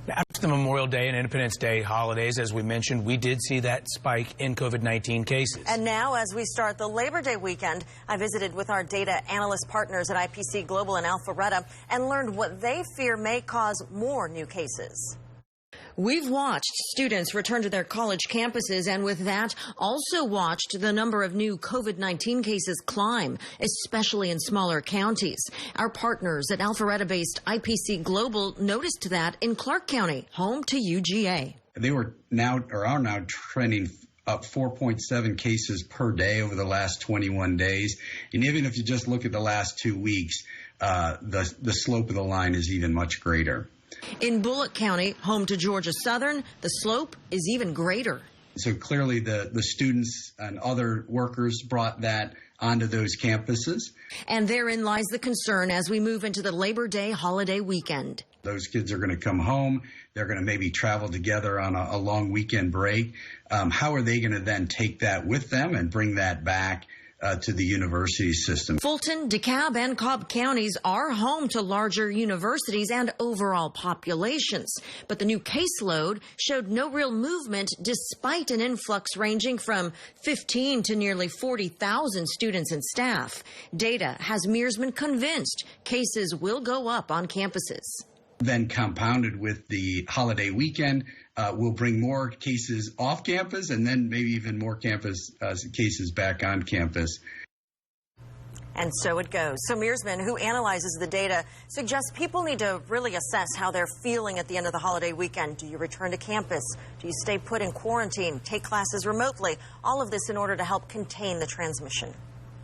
After the Memorial Day and Independence Day holidays, as we mentioned, we did see that spike in COVID-19 cases. And now, as we start the Labor Day weekend, I visited with our data analyst partners at IPC Global in Alpharetta and learned what they fear may cause more new cases. We've watched students return to their college campuses and with that also watched the number of new COVID-19 cases climb, especially in smaller counties. Our partners at Alpharetta-based IPC Global noticed that in Clark County, home to UGA. They are now trending up 4.7 cases per day over the last 21 days. And even if you just look at the last 2 weeks, the slope of the line is even much greater. In Bullock County, home to Georgia Southern, the slope is even greater. So clearly the students and other workers brought that onto those campuses. And therein lies the concern as we move into the Labor Day holiday weekend. Those kids are going to come home. They're going to maybe travel together on a long weekend break. How are they going to then take that with them and bring that back to the university system? Fulton, DeKalb, and Cobb counties are home to larger universities and overall populations. But the new caseload showed no real movement despite an influx ranging from 15 to nearly 40,000 students and staff. Data has Meersman convinced cases will go up on campuses. Then compounded with the holiday weekend, we'll bring more cases off campus and then maybe even more campus cases back on campus. And so it goes. So Meersman, who analyzes the data, suggests people need to really assess how they're feeling at the end of the holiday weekend. Do you return to campus? Do you stay put in quarantine? Take classes remotely? All of this in order to help contain the transmission.